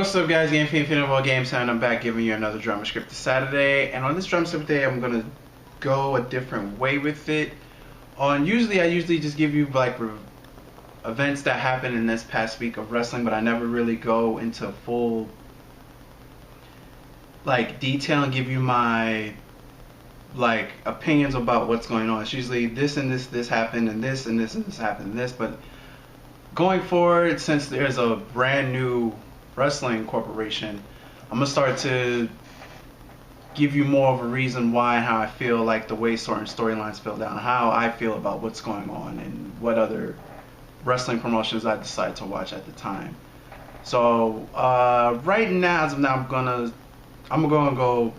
What's up, guys? Game Fan of all games, and I'm back giving you another drama script this Saturday. And on this drama script day, I'm gonna go a different way with it. I usually just give you like events that happened in this past week of wrestling, but I never really go into full like detail and give you my like opinions about what's going on. It's usually this and this happened, and this and this and this happened, and this. But going forward, since there's a brand new wrestling corporation, I'm gonna start to give you more of a reason why and how I feel like the way certain storylines fell down, how I feel about what's going on, and what other wrestling promotions I decide to watch at the time. So right now, as of now, I'm gonna go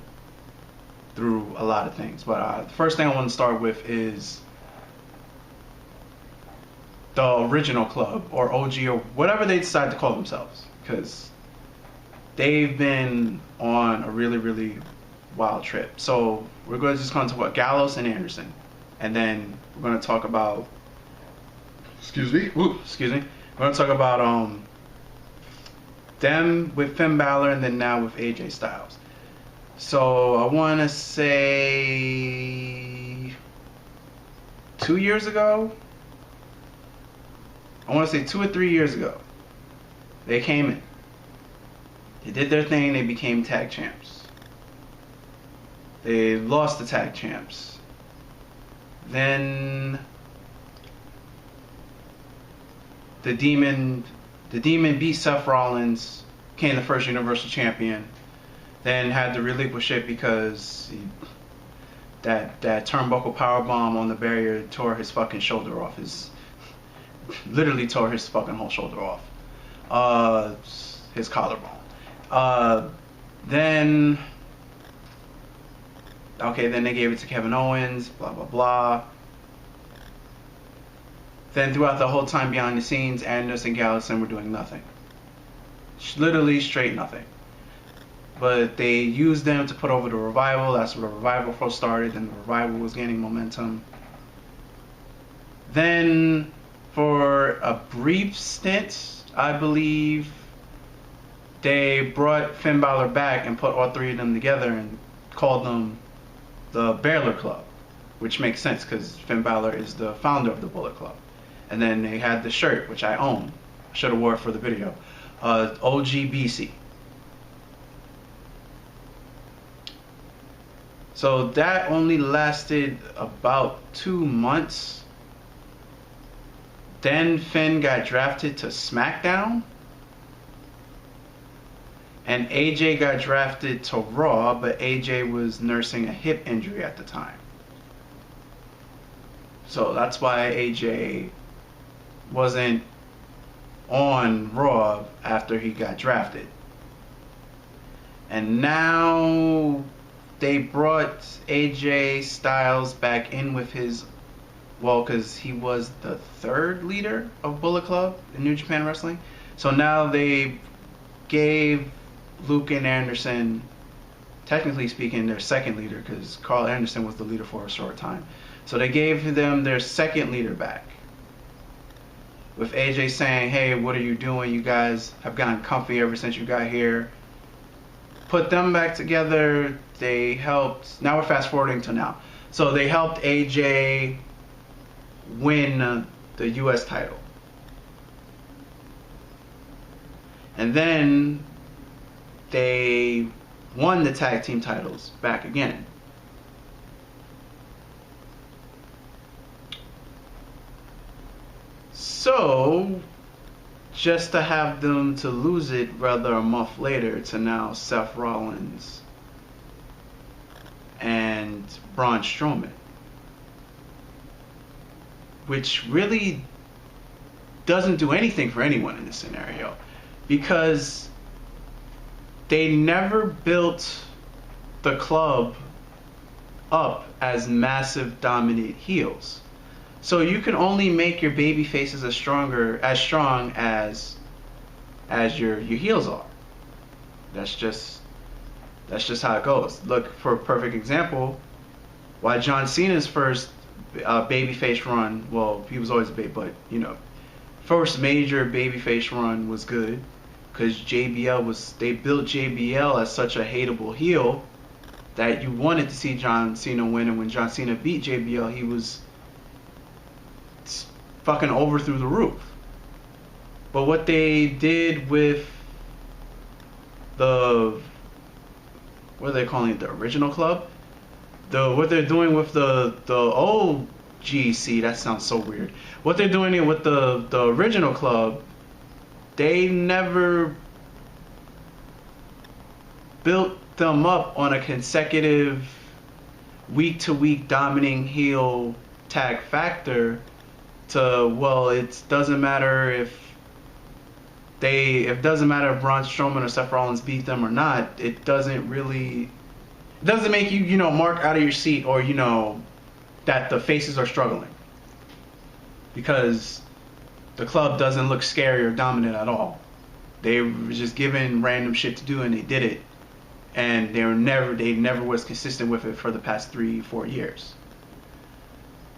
through a lot of things. But the first thing I want to start with is the original club, or OG, or whatever they decide to call themselves, because they've been on a really wild trip. So we're going to just talk about Gallows and Anderson, and then we're going to talk about excuse me we're going to talk about them with Finn Balor, and then now with AJ Styles. So I want to say 2 years ago, I want to say 2 or 3 years ago, they came in. They did their thing. They became tag champs. They lost the tag champs. Then the Demon beat Seth Rollins, became the first Universal Champion. Then had to relinquish it because that turnbuckle powerbomb on the barrier tore his fucking shoulder off. Literally tore his fucking whole shoulder off. His collarbone. Then they gave it to Kevin Owens, blah blah blah. Then throughout the whole time behind the scenes, Anderson and Gallison were doing nothing. Literally straight nothing. But they used them to put over the Revival. That's where the Revival first started, and the Revival was gaining momentum. Then, for a brief stint, I believe, they brought Finn Balor back and put all three of them together and called them the Balor Club, which makes sense because Finn Balor is the founder of the Bullet Club. And then they had the shirt, which I own. I should have wore it for the video. OGBC. So that only lasted about 2 months. Then Finn got drafted to SmackDown, and AJ got drafted to Raw, but AJ was nursing a hip injury at the time. So that's why AJ wasn't on Raw after he got drafted. And now they brought AJ Styles back in with his, because he was the third leader of Bullet Club in New Japan Wrestling. So now they gave Luke and Anderson, technically speaking, their second leader, because Carl Anderson was the leader for a short time. So they gave them their second leader back, with AJ saying, hey, what are you doing? You guys have gotten comfy ever since you got here. Put them back together. They helped. Now we're fast forwarding to now. So they helped AJ win the US title. And then they won the tag team titles back again. So, just to have them to lose it rather a month later to now Seth Rollins and Braun Strowman, which really doesn't do anything for anyone in this scenario, because they never built the club up as massive dominant heels. So you can only make your baby faces as strong as your heels are. That's just how it goes. Look, for a perfect example, why John Cena's first babyface run, well, he was always a baby, but first major babyface run was good. because they built JBL as such a hateable heel that you wanted to see John Cena win, and when John Cena beat JBL, he was fucking over through the roof. But what they did with what are they calling it, the original club? What they're doing with the old GC, that sounds so weird. What they're doing here with the original club, they never built them up on a consecutive week-to-week dominating heel tag factor it doesn't matter if Braun Strowman or Seth Rollins beat them or not. It doesn't make you, mark out of your seat, or, that the faces are struggling. Because the club doesn't look scary or dominant at all. They were just given random shit to do, and they did it. And they never was consistent with it for the past 3-4 years.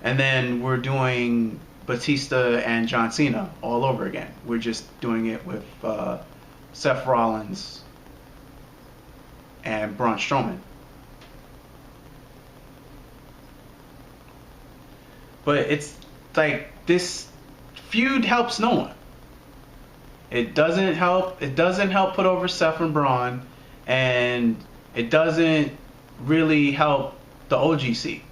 And then we're doing Batista and John Cena all over again. We're just doing it with Seth Rollins and Braun Strowman. But it's like, this feud helps no one. It doesn't help put over Seth and Braun, and it doesn't really help the OGC.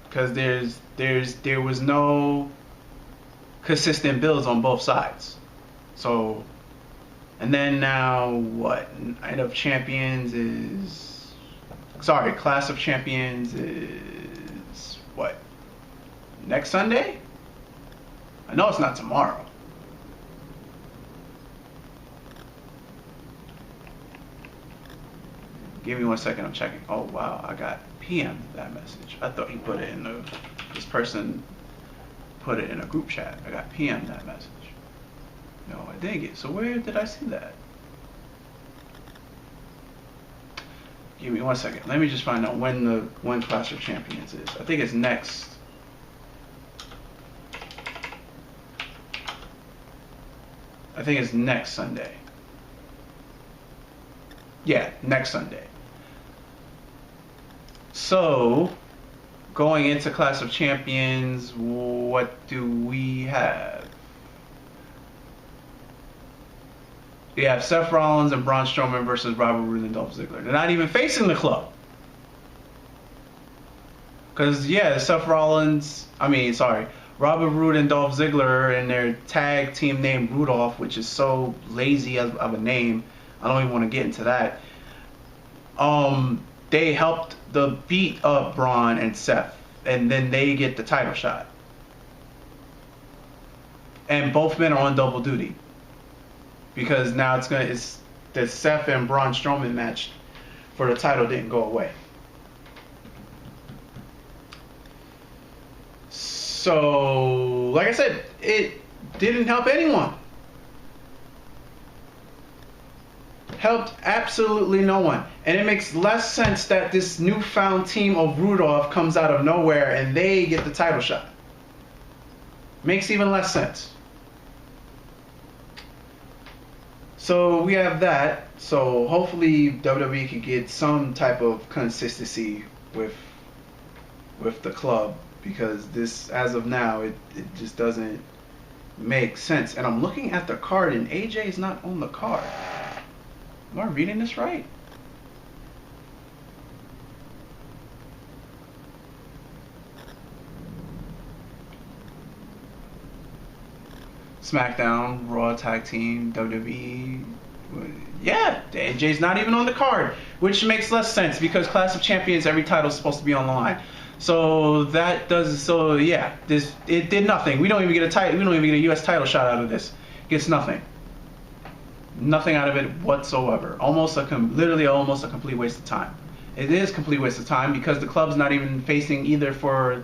Because there was no consistent builds on both sides. So, and then now what? Clash of Champions is what? Next Sunday? I know it's not tomorrow. Give me 1 second, I'm checking. Oh wow, I got PM that message. I thought he put it in this person put it in a group chat. I got PM that message. No, I didn't get. So where did I see that? Give me 1 second. Let me just find out when Clash of Champions is. I think it's next. I think it's next Sunday. Yeah, next Sunday. So, going into Clash of Champions, what do we have? We have Seth Rollins and Braun Strowman versus Robert Roode and Dolph Ziggler. They're not even facing the club. Because, Robert Roode and Dolph Ziggler and their tag team named Rudolph, which is so lazy of a name. I don't even want to get into that. They helped beat up Braun and Seth, and then they get the title shot. And both men are on double duty. Because now it's the Seth and Braun Strowman match for the title didn't go away. So, like I said, it didn't help anyone. Helped absolutely no one. And it makes less sense that this newfound team of Rudolph comes out of nowhere and they get the title shot. Makes even less sense. So we have that. So hopefully WWE can get some type of consistency with the club, because this, as of now, it just doesn't make sense. And I'm looking at the card and AJ is not on the card. Am I reading this right? SmackDown, Raw Tag Team, WWE. Yeah, AJ's not even on the card, which makes less sense because Clash of Champions, every title is supposed to be on the line. So it did nothing. We don't even get a title. We don't even get a U.S. title shot out of this. It gets nothing. Nothing out of it whatsoever. Literally almost a complete waste of time. It is a complete waste of time because the club's not even facing either for.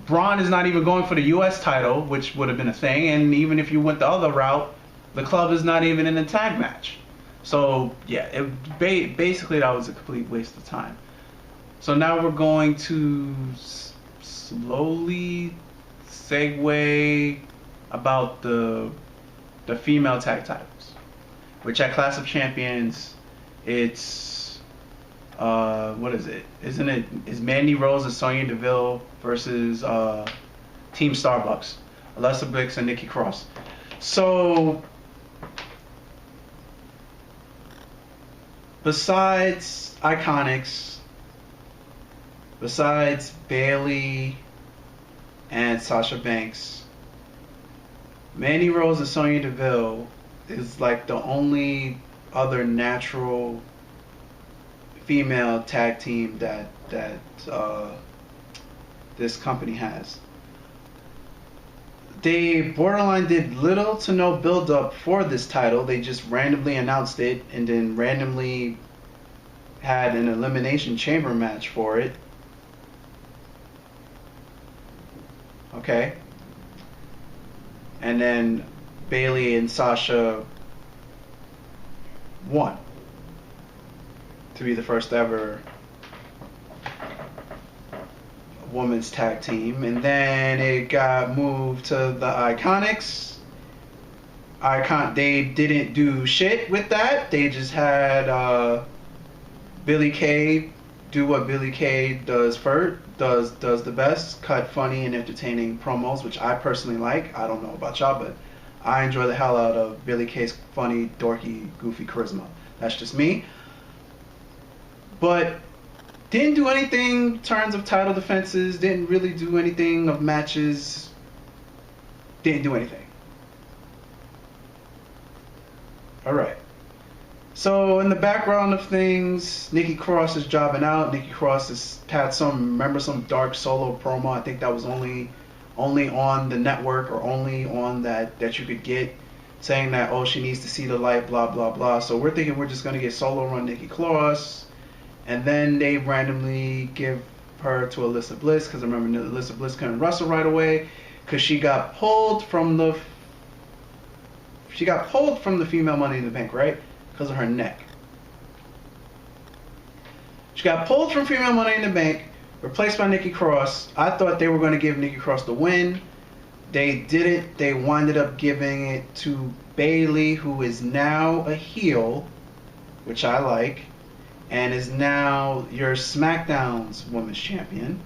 Braun is not even going for the U.S. title, which would have been a thing, and even if you went the other route, the club is not even in a tag match. So yeah, basically that was a complete waste of time. So now we're going to slowly segue about the female tag titles, which at Clash of Champions, it's what is it? Isn't it? Is Mandy Rose and Sonya Deville versus Team Starbucks, Alexa Bliss and Nikki Cross. So besides Iconics, besides Bayley and Sasha Banks, Mandy Rose and Sonya Deville is like the only other natural female tag team that this company has. They borderline did little to no build up for this title. They just randomly announced it and then randomly had an elimination chamber match for it. Okay. And then Bayley and Sasha won to be the first ever women's tag team. And then it got moved to the Iconics. They didn't do shit with that. They just had Billie Kay do what Billie Kay does does the best, cut funny and entertaining promos, which I personally like. I don't know about y'all, but I enjoy the hell out of Billie Kay's funny, dorky, goofy charisma. That's just me. But didn't do anything in terms of title defenses, didn't really do anything of matches, didn't do anything. Alright. So in the background of things, Nikki Cross is jobbing out. Nikki Cross has had some dark solo promo. I think that was only on the network or only on that you could get, saying that, oh, she needs to see the light, blah, blah, blah. So we're thinking we're just going to get solo run Nikki Cross. And then they randomly give her to Alexa Bliss, because I remember Alexa Bliss couldn't wrestle right away because she got pulled from the female Money in the Bank, right? Because of her neck. She got pulled from female Money in the Bank, replaced by Nikki Cross. I thought they were going to give Nikki Cross the win. They didn't. They winded up giving it to Bayley, who is now a heel, which I like, and is now your SmackDown's Women's Champion.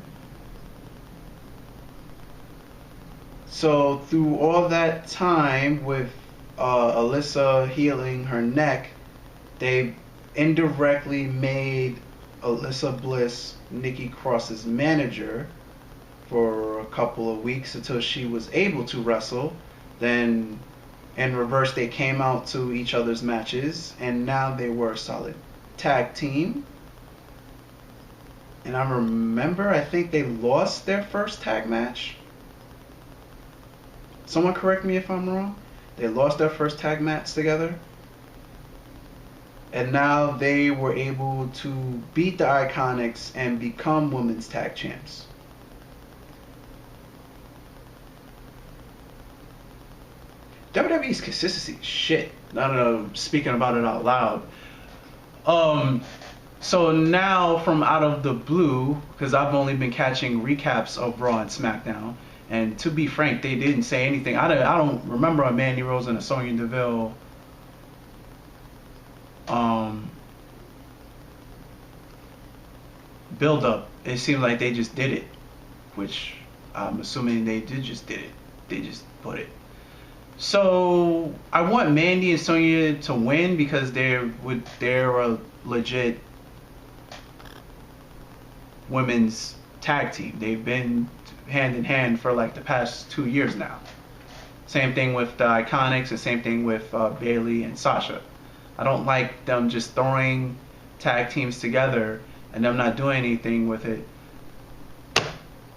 So through all that time with Alyssa healing her neck, they indirectly made Alexa Bliss Nikki Cross's manager for a couple of weeks until she was able to wrestle. Then in reverse, they came out to each other's matches, and now they were a solid tag team. And I think they lost their first tag match. Someone correct me if I'm wrong. They lost their first tag match together. And now they were able to beat the Iconics and become women's tag champs. WWE's consistency is shit. I don't know, speaking about it out loud. So now from out of the blue, because I've only been catching recaps of Raw and SmackDown, and to be frank, they didn't say anything. I don't remember a Mandy Rose and a Sonya Deville build up. It seemed like they just did it, which I'm assuming they just did it. They just put it. So I want Mandy and Sonya to win because they're a legit women's tag team. They've been hand in hand for like the past 2 years now. Same thing with the Iconics and same thing with Bayley and Sasha. I don't like them just throwing tag teams together and them not doing anything with it.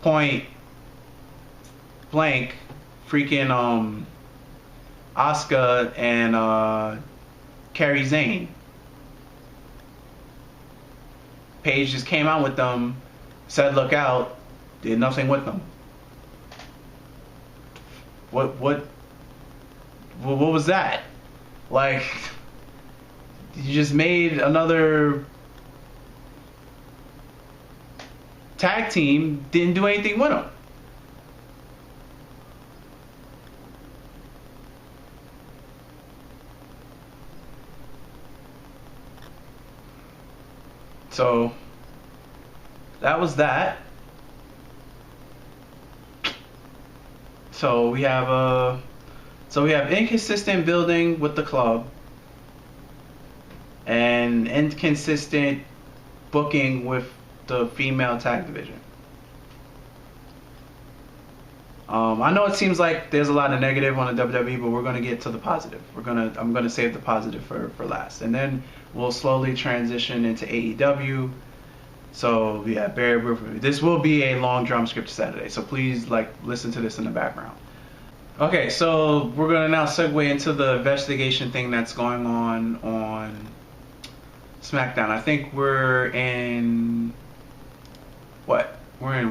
Point blank, freaking Asuka and Kairi Sane. Paige just came out with them, said look out, did nothing with them. What was that? Like, you just made another tag team, didn't do anything with them. So that was that. So we have inconsistent building with the club and inconsistent booking with the female tag division. I know it seems like there's a lot of negative on the WWE, but we're gonna get to the positive. I'm gonna save the positive for last, and then we'll slowly transition into AEW. So yeah, bear with me. This will be a long drum script Saturday, so please listen to this in the background. Okay, so we're gonna now segue into the investigation thing that's going on SmackDown. I think we're in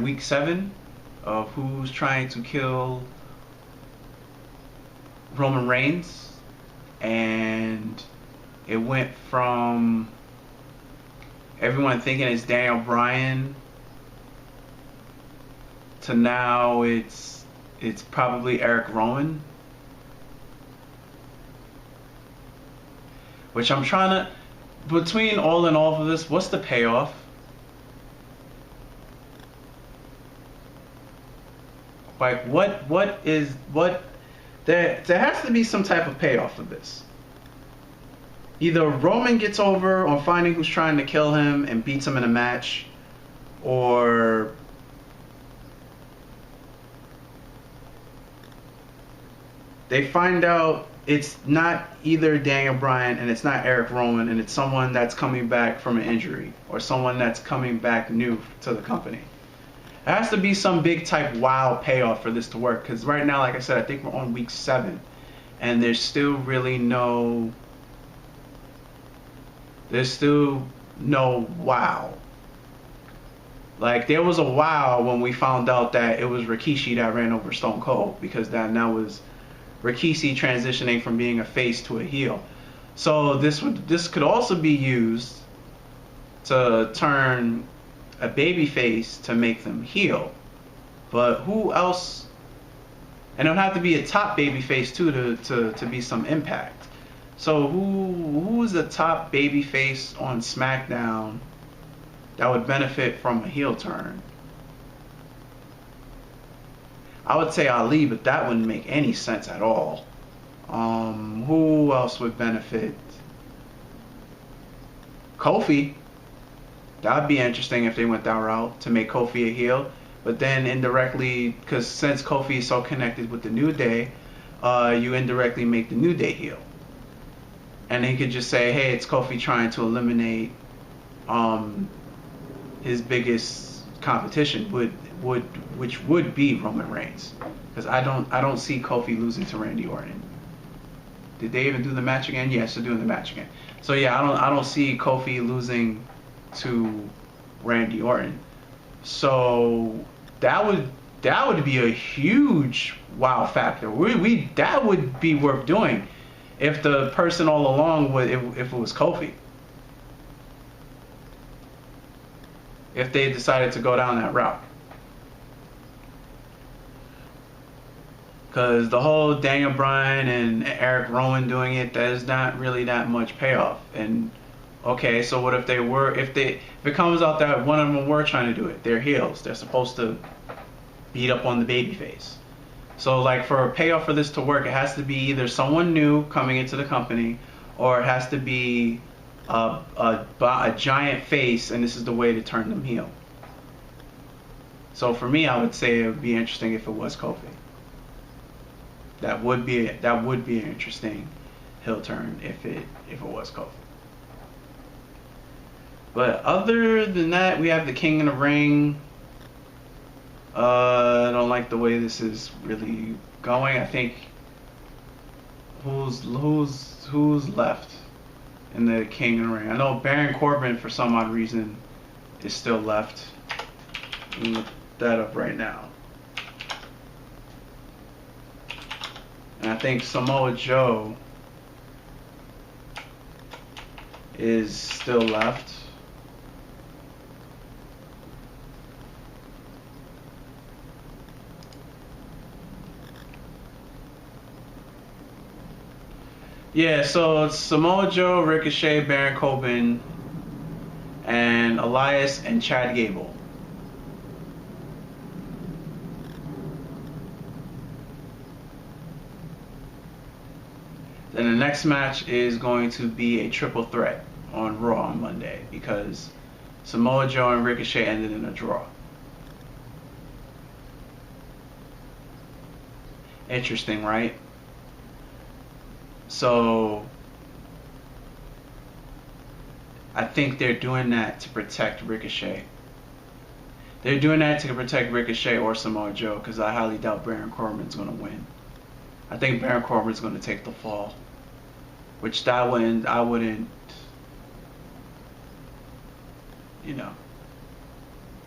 week 7 of who's trying to kill Roman Reigns, and it went from everyone thinking it's Daniel Bryan to now it's probably Eric Rowan, which I'm trying to, between all and all of this, what's the payoff? Like what there has to be some type of payoff for this. Either Roman gets over on finding who's trying to kill him and beats him in a match, or they find out it's not either Daniel Bryan and it's not Eric Rowan, and it's someone that's coming back from an injury or someone that's coming back new to the company. There has to be some big type wow payoff for this to work, because right now, like I said, I think we're on week 7 and there's still no wow. Like, there was a wow when we found out that it was Rikishi that ran over Stone Cold, because that was Rikishi transitioning from being a face to a heel. So this could also be used to turn a baby face to make them heel. But who else? And it would have to be a top baby face too to be some impact. So who's the top baby face on SmackDown that would benefit from a heel turn? I would say Ali, but that wouldn't make any sense at all. Who else would benefit? Kofi. That would be interesting if they went that route to make Kofi a heel. But then indirectly, because since Kofi is so connected with the New Day, you indirectly make the New Day heel. And he could just say, hey, it's Kofi trying to eliminate his biggest competition, which would be Roman Reigns. Because I don't see Kofi losing to Randy Orton. Did they even do the match again? Yes, they're doing the match again. So yeah, I don't see Kofi losing to Randy Orton. So that would be a huge wow factor. That would be worth doing if the person all along if it was Kofi. If they decided to go down that route. Because the whole Daniel Bryan and Eric Rowan doing it, there's not really that much payoff. And okay, so what if it comes out that one of them were trying to do it? They're heels. They're supposed to beat up on the babyface. So like, for a payoff for this to work, it has to be either someone new coming into the company, or it has to be a giant face, and this is the way to turn them heel. So for me, I would say it would be interesting if it was Kofi. That would be an interesting heel turn if it was Kofi. But other than that, we have the King in the Ring. I don't like the way this is really going. I think who's left in the King in the Ring? I know Baron Corbin, for some odd reason, is still left. Let me look that up right now. And I think Samoa Joe is still left. Yeah, so it's Samoa Joe, Ricochet, Baron Corbin, and on Elias and Chad Gable. Then the next match is going to be a triple threat on Raw on Monday because Samoa Joe and Ricochet ended in a draw. Interesting, right? So I think they're doing that to protect Ricochet. They're doing that to protect Ricochet or Samoa Joe because I highly doubt Baron Corbin's going to win. I think Baron Corbin's going to take the fall. Which I wouldn't, you know,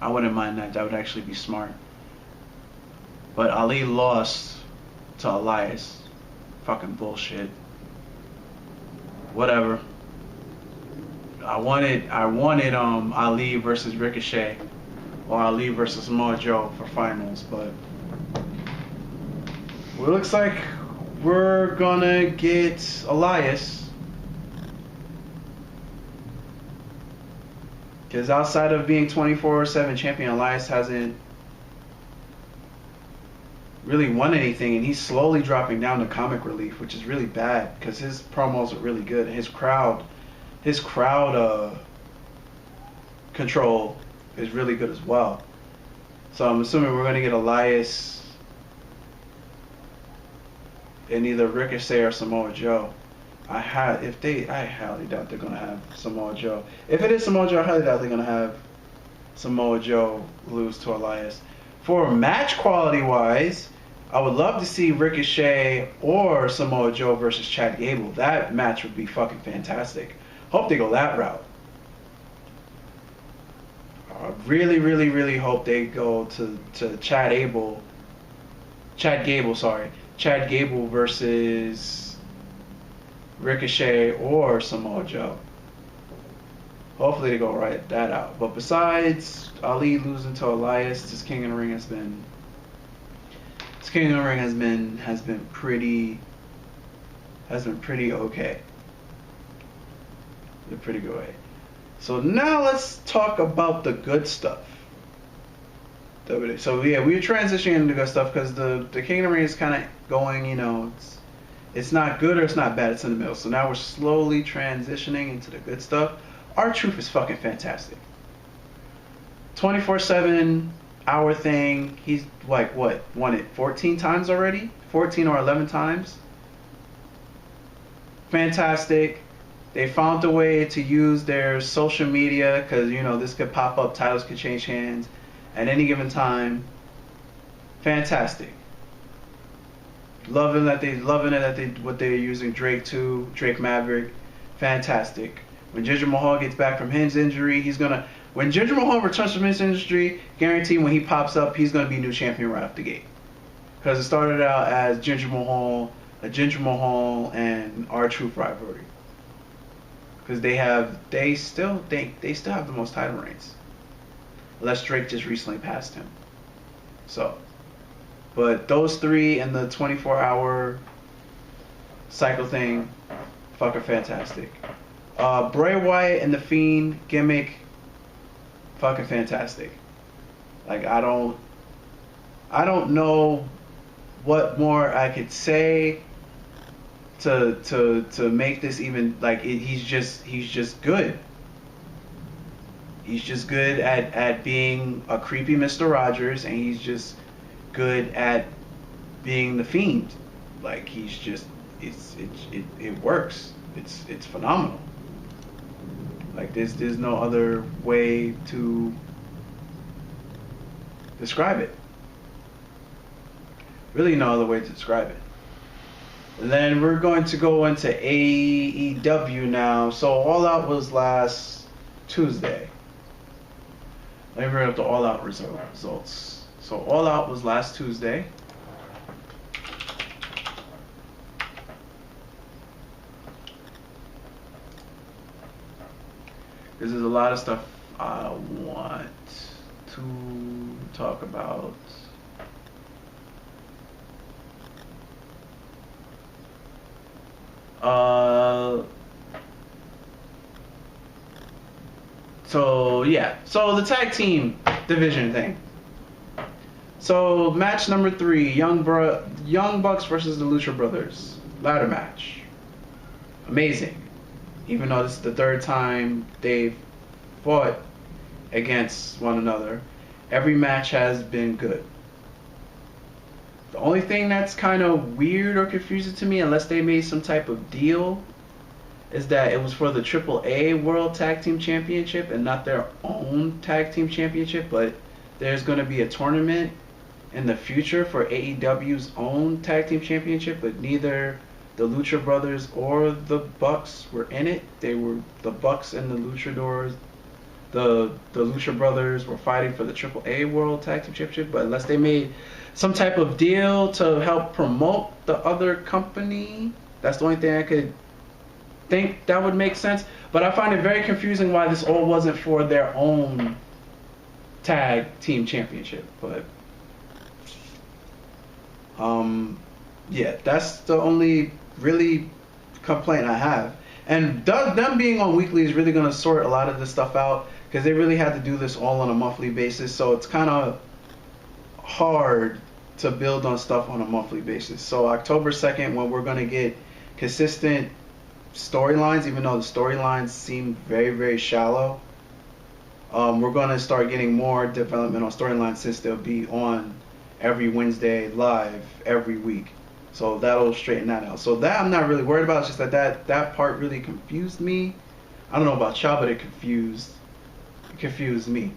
I wouldn't mind that. That would actually be smart. But Ali lost to Elias. Fucking bullshit. Whatever. I wanted Ali versus Ricochet or Ali versus Samoa Joe for finals, but it looks like we're gonna get Elias, because outside of being 24/7 champion, Elias hasn't really won anything, and he's slowly dropping down to comic relief, which is really bad because his promos are really good. His crowd control is really good as well. So I'm assuming we're gonna get Elias and either Ricochet or Samoa Joe. I highly doubt they're gonna have Samoa Joe. If it is Samoa Joe, I highly doubt they're gonna have Samoa Joe lose to Elias. For match quality wise, I would love to see Ricochet or Samoa Joe versus Chad Gable. That match would be fucking fantastic. Hope they go that route. I really, really, really hope they go to Chad Gable, Chad Gable versus Ricochet or Samoa Joe. Hopefully they go right that out. But besides Ali losing to Elias, this King of the Ring has been pretty okay. They're pretty good. So now let's talk about the good stuff. So yeah, we're transitioning into good stuff because the King of the Ring is kind of going, you know, it's not good or it's not bad, it's in the middle. So now we're slowly transitioning into the good stuff. R-Truth is fucking fantastic. 24/7 hour thing. He's like what, won it 14 times already? 14 or 11 times. Fantastic. They found a way to use their social media because, you know, this could pop up, titles could change hands at any given time. Fantastic. Loving what they're using Drake Maverick. Fantastic. When Jinder Mahal gets back from his injury, when Jinder Mahal returns from his injury, guaranteed when he pops up, he's gonna be new champion right off the gate. Because it started out as a Jinder Mahal and R-Truth rivalry. Because they still have the most title reigns. Unless Drake just recently passed him. So, but those three and the 24-hour cycle thing, fucking fantastic. Bray Wyatt and the Fiend gimmick, fucking fantastic. Like I don't know what more I could say to make this even like he's just good. He's just good at being a creepy Mr. Rogers, and he's just good at being the Fiend. Like he's just it works. It's phenomenal. Like there's no other way to describe it. Really no other way to describe it. And then we're going to go into AEW now. So All Out was last Tuesday. Let me bring up the All Out results. So All Out was last Tuesday. This is a lot of stuff I want to talk about. So yeah, so the tag team division thing. So match number 3, Young Bucks versus the Lucha Brothers, ladder match. Amazing. Even though this is the third time they've fought against one another, every match has been good. The only thing that's kind of weird or confusing to me, unless they made some type of deal, is that it was for the AAA World Tag Team Championship and not their own Tag Team Championship, but there's going to be a tournament in the future for AEW's own Tag Team Championship, but neither the Lucha Brothers or the Bucks were in it. They were the Bucks and the Luchadors. The Lucha Brothers were fighting for the AAA World Tag Team Championship, but unless they made some type of deal to help promote the other company, that's the only thing I could think that would make sense. But I find it very confusing why this all wasn't for their own Tag Team Championship. But yeah, that's the only really complaint I have. And them being on weekly is really going to sort a lot of this stuff out, because they really had to do this all on a monthly basis. So it's kind of hard to build on stuff on a monthly basis. So October 2nd, when we're going to get consistent storylines, even though the storylines seem very, very shallow, we're going to start getting more development on storylines, since they'll be on every Wednesday live every week. So that'll straighten that out. So that I'm not really worried about. It's just that part really confused me. I don't know about y'all, but it confused me.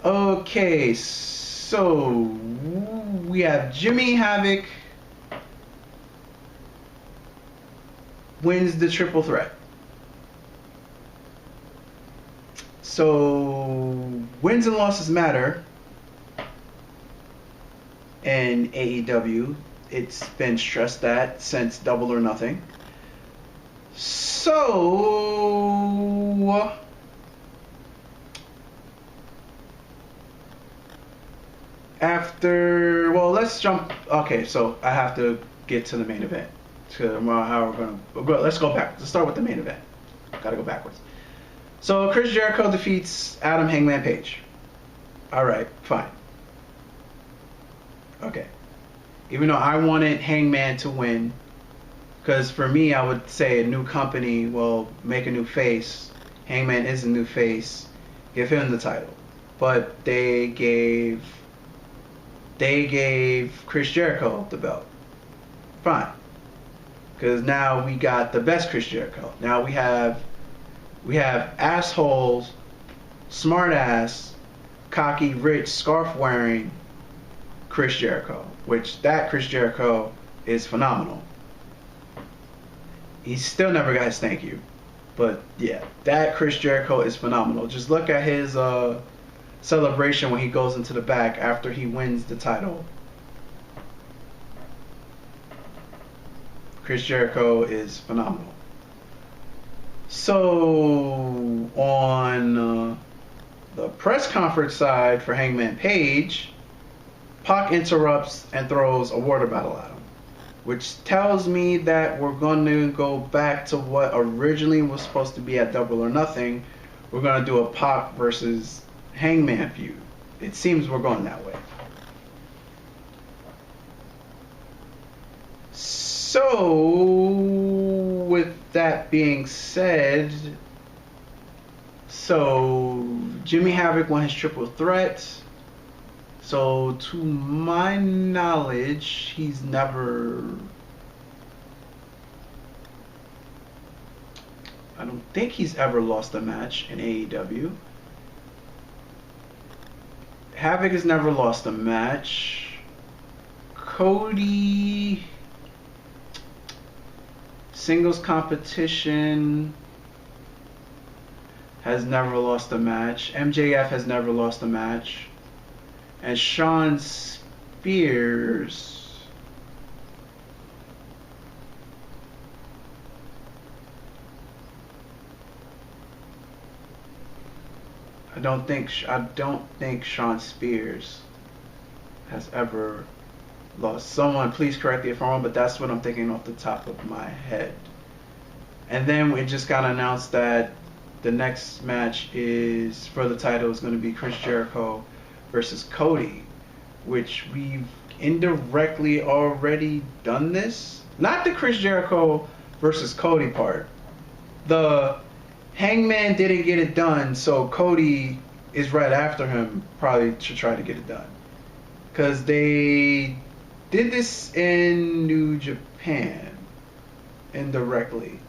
Okay, so we have Jimmy Havoc wins the triple threat. So wins and losses matter in AEW. It's been stressed that since Double or Nothing. So let's jump. Okay, so I have to get to the main event. Let's go back. Let's start with the main event. Gotta go backwards. So Chris Jericho defeats Adam Hangman Page. Alright, fine. Okay. Even though I wanted Hangman to win, because for me, I would say a new company will make a new face. Hangman is a new face. Give him the title. But they gave Chris Jericho the belt. Fine. Because now we got the best Chris Jericho. Now we have assholes, smart ass, cocky, rich, scarf wearing Chris Jericho, which that Chris Jericho is phenomenal. He still never got his thank you, but yeah, that Chris Jericho is phenomenal. Just look at his celebration when he goes into the back after he wins the title. Chris Jericho is phenomenal. So on the press conference side for Hangman Page, Pac interrupts and throws a water bottle at him, which tells me that we're going to go back to what originally was supposed to be at Double or Nothing. We're going to do a Pac versus Hangman feud. It seems we're going that way. So, with that being said, Jimmy Havoc won his triple threat. So, to my knowledge, he's never... I don't think he's ever lost a match in AEW. Havoc has never lost a match. Cody... Singles competition... has never lost a match. MJF has never lost a match. And Shawn Spears I don't think Shawn Spears has ever lost. Someone please correct me if I'm wrong, but that's what I'm thinking off the top of my head. And then it just got announced that the next match is for the title is going to be Chris Jericho versus Cody, which we've indirectly already done this. Not the Chris Jericho versus Cody part. The Hangman didn't get it done, so Cody is right after him, probably to try to get it done. Because they did this in New Japan indirectly.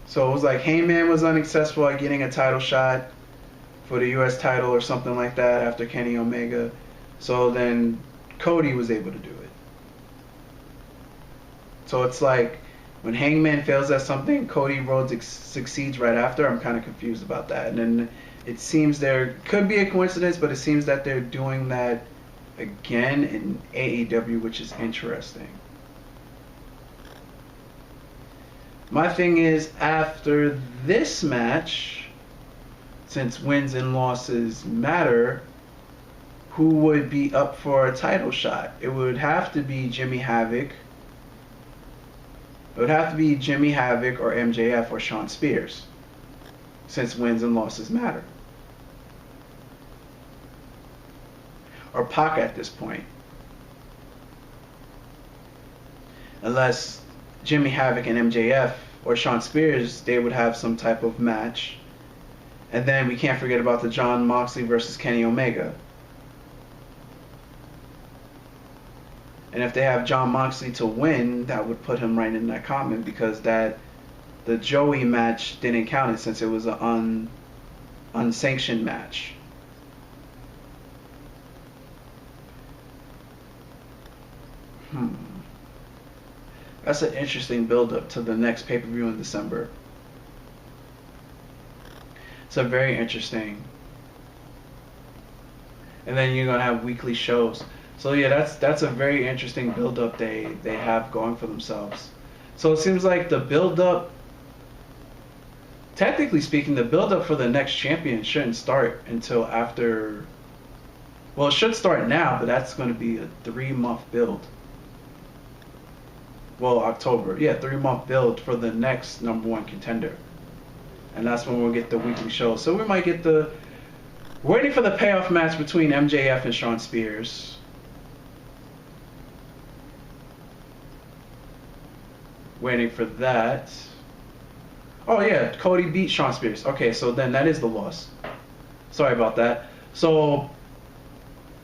So it was like Heyman was unsuccessful at getting a title shot for the U.S. title or something like that after Kenny Omega. So then Cody was able to do it. So it's like when Hangman fails at something, Cody Rhodes succeeds right after. I'm kind of confused about that. And then it seems there could be a coincidence, but it seems that they're doing that again in AEW, which is interesting. My thing is, after this match, since wins and losses matter, who would be up for a title shot? It would have to be Jimmy Havoc. It would have to be Jimmy Havoc or MJF or Shawn Spears, since wins and losses matter. Or Pac at this point. Unless Jimmy Havoc and MJF or Shawn Spears, they would have some type of match. And then we can't forget about the Jon Moxley versus Kenny Omega. And if they have Jon Moxley to win, that would put him right in that comment, because the Joey match didn't count it since it was an unsanctioned match. That's an interesting build-up to the next pay-per-view in December. It's a very interesting. And then you're gonna have weekly shows. So yeah, that's a very interesting build-up they have going for themselves. So it seems like the build-up, technically speaking, the build-up for the next champion shouldn't start until after. Well, it should start now, but that's going to be a 3-month build. Well, October. Yeah, 3-month build for the next #1 contender. And that's when we'll get the weekly show. So we might get waiting for the payoff match between MJF and Shawn Spears. Waiting for that. Oh yeah, Cody beat Shawn Spears. Okay, so then that is the loss. Sorry about that. So,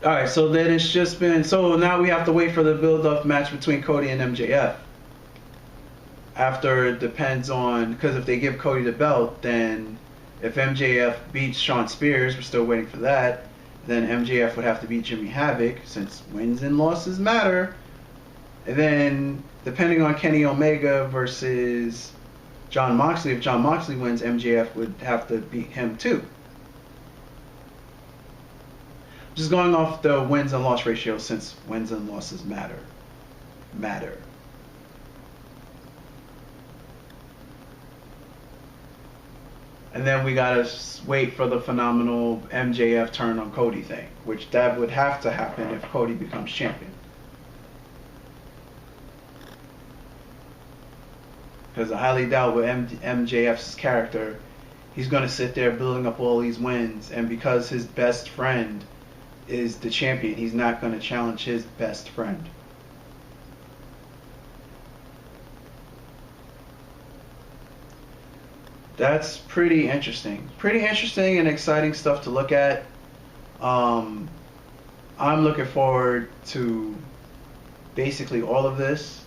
alright, so then it's just been, so now we have to wait for the build-up match between Cody and MJF. After, it depends on, because if they give Cody the belt, then if MJF beats Shawn Spears, we're still waiting for that, then MJF would have to beat Jimmy Havoc, since wins and losses matter. And then, depending on Kenny Omega versus Jon Moxley, if Jon Moxley wins, MJF would have to beat him too. Just going off the wins and loss ratio, since wins and losses matter. And then we gotta wait for the phenomenal MJF turn on Cody thing, which that would have to happen if Cody becomes champion. Because I highly doubt with MJF's character, he's going to sit there building up all these wins, and because his best friend is the champion, he's not going to challenge his best friend. That's pretty interesting. Pretty interesting and exciting stuff to look at. I'm looking forward to basically all of this.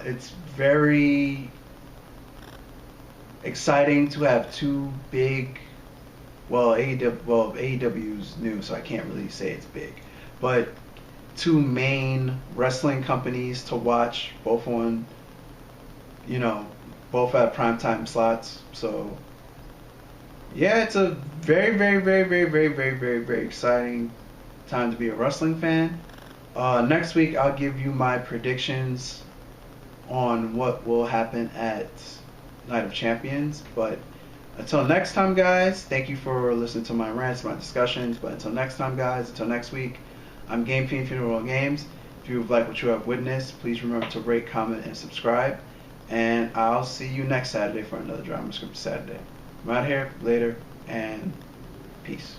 It's very exciting to have two big, AEW's new, so I can't really say it's big, but two main wrestling companies to watch, both on, both at primetime slots. So yeah, it's a very, very, very, very, very, very, very, very exciting time to be a wrestling fan. Next week I'll give you my predictions on what will happen at Night of Champions. But until next time, guys, thank you for listening to my rants, my discussions. But until next time, guys, until next week, I'm Game Fiend Funeral Games, If you've liked what you have witnessed, please remember to rate, comment, and subscribe. And I'll see you next Saturday for another Drama Script Saturday. I'm out here. Later. And peace.